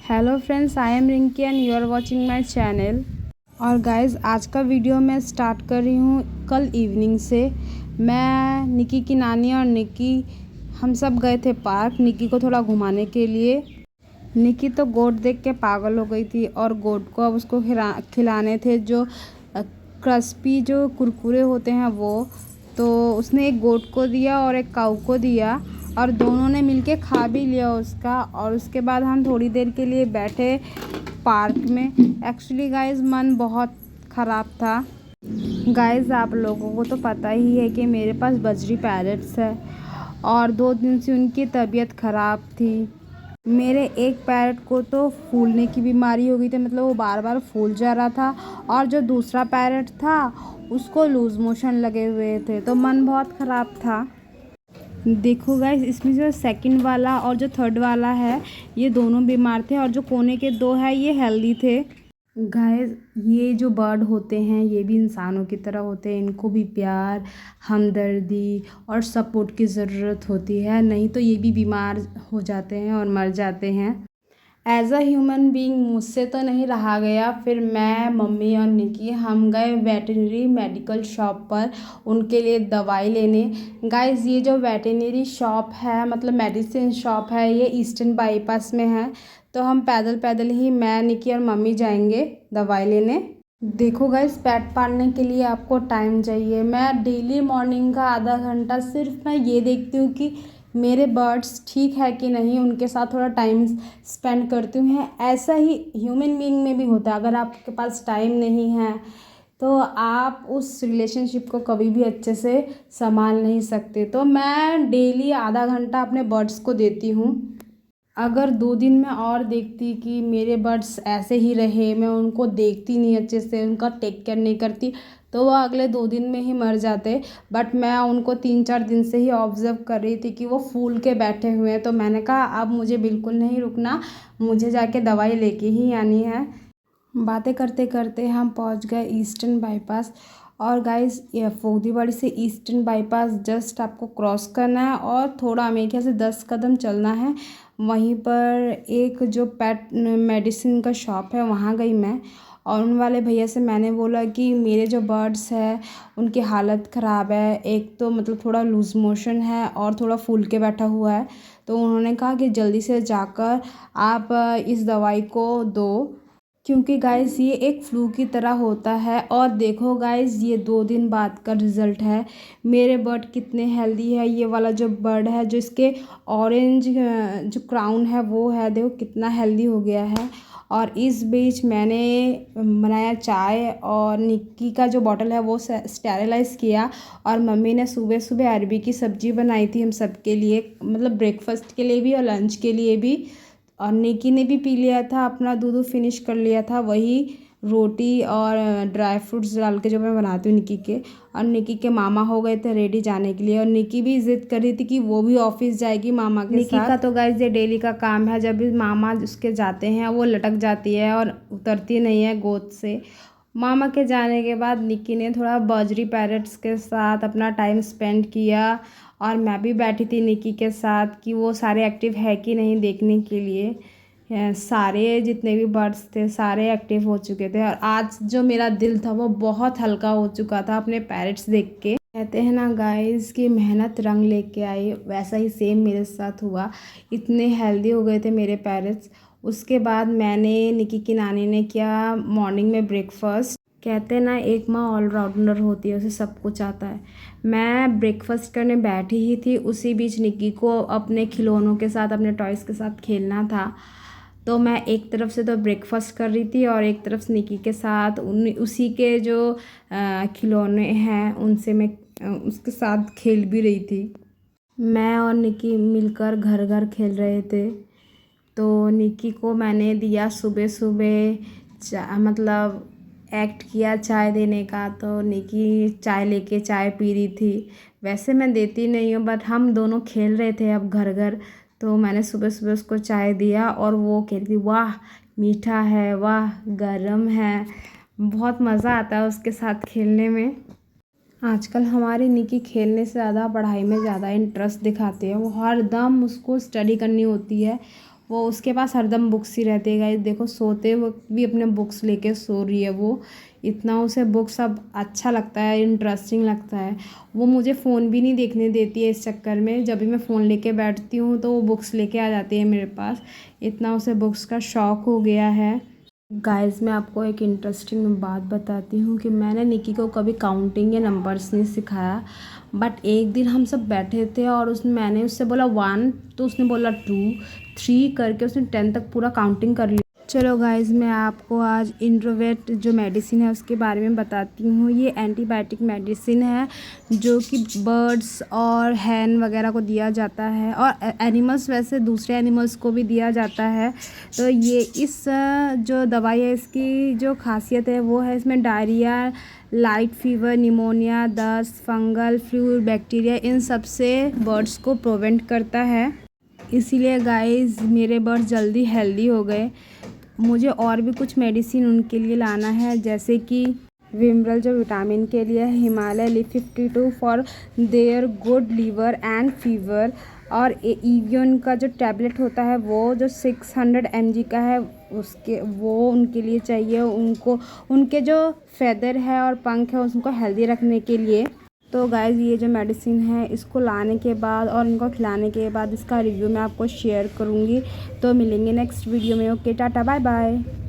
Hello friends, I am Rinki and you are watching my channel. और guys, आज का video मैं स्टार्ट कर रही हूँ कल इवनिंग से। मैं, निकी की नानी और निकी हम सब गए थे पार्क निकी को थोड़ा घुमाने के लिए। निकी तो गोट देख के पागल हो गई थी और गोट को अब उसको खिलाने थे जो क्रिस्पी जो कुरकुरे होते हैं वो। तो उसने एक गोट को दिया और एक काऊ को दिया और दोनों ने मिलके खा भी लिया उसका। और उसके बाद हम थोड़ी देर के लिए बैठे पार्क में। एक्चुअली गाइस, मन बहुत ख़राब था। गाइस, आप लोगों को तो पता ही है कि मेरे पास बजरी पैरट्स है और 2 दिन से उनकी तबीयत ख़राब थी। मेरे एक पैरट को तो फूलने की बीमारी हो गई थी, मतलब वो बार बार फूल जा रहा था। और जो दूसरा पैरट था उसको लूज़ मोशन लगे हुए थे, तो मन बहुत ख़राब था। देखो गाइस, इसमें जो सेकंड वाला और जो थर्ड वाला है ये दोनों बीमार थे और जो कोने के 2 है ये हेल्दी थे। गाइस, ये जो बर्ड होते हैं ये भी इंसानों की तरह होते हैं। इनको भी प्यार, हमदर्दी और सपोर्ट की ज़रूरत होती है, नहीं तो ये भी बीमार हो जाते हैं और मर जाते हैं। एज अ ह्यूमन बीइंग मुझसे तो नहीं रहा गया। फिर मैं, मम्मी और निकी हम गए वेटरनरी मेडिकल शॉप पर उनके लिए दवाई लेने। गाइस, ये जो वेटरनरी शॉप है, मतलब मेडिसिन शॉप है, ये ईस्टर्न बाईपास में है। तो हम पैदल पैदल ही, मैं, निकी और मम्मी जाएंगे दवाई लेने। देखो गाइस, पेट पालने के लिए आपको टाइम चाहिए। मैं डेली मॉर्निंग का आधा घंटा सिर्फ मैं ये देखती हूँ कि मेरे बर्ड्स ठीक है कि नहीं, उनके साथ थोड़ा टाइम स्पेंड करती हूँ। ऐसा ही ह्यूमन बीइंग में भी होता है। अगर आपके पास टाइम नहीं है तो आप उस रिलेशनशिप को कभी भी अच्छे से संभाल नहीं सकते। तो मैं डेली आधा घंटा अपने बर्ड्स को देती हूँ। अगर 2 दिन में और देखती कि मेरे बर्ड्स ऐसे ही रहे, मैं उनको देखती नहीं अच्छे से, उनका टेक केयर नहीं करती, तो वो अगले 2 दिन में ही मर जाते। बट मैं उनको 3-4 दिन से ही ऑब्ज़र्व कर रही थी कि वो फूल के बैठे हुए हैं। तो मैंने कहा अब मुझे बिल्कुल नहीं रुकना, मुझे जाके दवाई लेके ही आनी है। बातें करते करते हम पहुंच गए ईस्टर्न बाईपास। और गाइस, ये फोगदीवाड़ी से ईस्टर्न बाईपास जस्ट आपको क्रॉस करना है और थोड़ा मेरे ख्याल से 10 कदम चलना है। वहीं पर एक जो पेट मेडिसिन का शॉप है वहाँ गई मैं और उन वाले भैया से मैंने बोला कि मेरे जो बर्ड्स है उनकी हालत ख़राब है। एक तो मतलब थोड़ा लूज़ मोशन है और थोड़ा फूल के बैठा हुआ है। तो उन्होंने कहा कि जल्दी से जाकर आप इस दवाई को दो, क्योंकि गाइस ये एक फ्लू की तरह होता है। और देखो गाइस, ये 2 दिन बाद का रिज़ल्ट है। मेरे बर्ड कितने हेल्दी है। ये वाला जो बर्ड है, जो इसके ऑरेंज जो क्राउन है वो है, देखो कितना हेल्दी हो गया है। और इस बीच मैंने बनाया चाय और निक्की का जो बॉटल है वो स्टेरिलाइज़ किया। और मम्मी ने सुबह सुबह अरबी की सब्ज़ी बनाई थी हम सब के लिए, मतलब ब्रेकफास्ट के लिए भी और लंच के लिए भी। और निकी ने भी पी लिया था, अपना दूध फिनिश कर लिया था, वही रोटी और ड्राई फ्रूट्स डाल के जो मैं बनाती हूँ निकी के। और निकी के मामा हो गए थे रेडी जाने के लिए और निकी भी ज़िद कर रही थी कि वो भी ऑफिस जाएगी मामा के साथ। निकी का तो गाइस ये डेली का काम है, जब भी मामा उसके जाते हैं वो लटक जाती है और उतरती नहीं है गोद से। मामा के जाने के बाद निकी ने थोड़ा बजरी पैरट्स के साथ अपना टाइम स्पेंड किया और मैं भी बैठी थी निकी के साथ कि वो सारे एक्टिव है कि नहीं देखने के लिए। सारे जितने भी बर्ड्स थे सारे एक्टिव हो चुके थे और आज जो मेरा दिल था वो बहुत हल्का हो चुका था अपने पैरट्स देख के। कहते हैं ना गाइस कि मेहनत रंग लेके आई, वैसा ही सेम मेरे साथ हुआ। इतने हेल्दी हो गए थे मेरे पैरट्स। उसके बाद मैंने, निकी की नानी ने किया मॉर्निंग में ब्रेकफास्ट। कहते हैं ना, एक माँ ऑलराउंडर होती है, उसे सब कुछ आता है। मैं ब्रेकफास्ट करने बैठी ही थी, उसी बीच निकी को अपने खिलौनों के साथ, अपने टॉयज़ के साथ खेलना था। तो मैं एक तरफ से तो ब्रेकफास्ट कर रही थी और एक तरफ से निकी के साथ उसी के जो खिलौने हैं उनसे मैं उसके साथ खेल भी रही थी। मैं और निकी मिलकर घर घर खेल रहे थे। तो निकी को मैंने दिया सुबह सुबह मतलब एक्ट किया चाय देने का। तो निकी चाय लेके चाय पी रही थी। वैसे मैं देती नहीं हूँ, बट हम दोनों खेल रहे थे अब घर घर। तो मैंने सुबह सुबह उसको चाय दिया और वो कह रही थी वाह मीठा है, वाह गरम है। बहुत मज़ा आता है उसके साथ खेलने में। आजकल हमारी निकी खेलने से ज़्यादा पढ़ाई में ज़्यादा इंटरेस्ट दिखाती है। वो हर दम उसको स्टडी करनी होती है। वो उसके पास हरदम बुक्स ही रहती है गाइस। देखो सोते वक्त भी अपने बुक्स लेके सो रही है वो। इतना उसे बुक्स अब अच्छा लगता है, इंटरेस्टिंग लगता है। वो मुझे फ़ोन भी नहीं देखने देती है इस चक्कर में। जब भी मैं फ़ोन लेके बैठती हूँ तो वो बुक्स लेके आ जाती है मेरे पास। इतना उसे बुक्स का शौक़ हो गया है। गाइस मैं आपको एक इंटरेस्टिंग बात बताती हूँ कि मैंने निकी को कभी काउंटिंग या नंबर्स नहीं सिखाया। बट एक दिन हम सब बैठे थे और मैंने उससे बोला 1 तो उसने बोला 2 3 करके उसने 10 तक पूरा काउंटिंग कर लिया। चलो गाइस मैं आपको आज इंट्रोवेट जो मेडिसिन है उसके बारे में बताती हूँ। ये एंटीबायोटिक मेडिसिन है जो कि बर्ड्स और हैन वगैरह को दिया जाता है और एनिमल्स, वैसे दूसरे एनिमल्स को भी दिया जाता है। तो ये इस जो दवाई है इसकी जो खासियत है वो है इसमें डायरिया, लाइट फीवर, निमोनिया, दस्त, फंगल फ्लू, बैक्टीरिया, इन सब से बर्ड्स को प्रिवेंट करता है। इसीलिए गाइस मेरे बर्ड्स जल्दी हेल्दी हो गए। मुझे और भी कुछ मेडिसिन उनके लिए लाना है, जैसे कि विमरल जो विटामिन के लिए है, Himalaya Liv 52 for their good liver and fever, और एवियन का जो टैबलेट होता है वो जो 600 mg का है उसके वो उनके लिए चाहिए। उनके जो फेदर है और पंख है उनको हेल्दी रखने के लिए। तो गाइज़ ये जो मेडिसिन है इसको लाने के बाद और इनको खिलाने के बाद इसका रिव्यू मैं आपको शेयर करूँगी। तो मिलेंगे नेक्स्ट वीडियो में। Okay tata bye bye.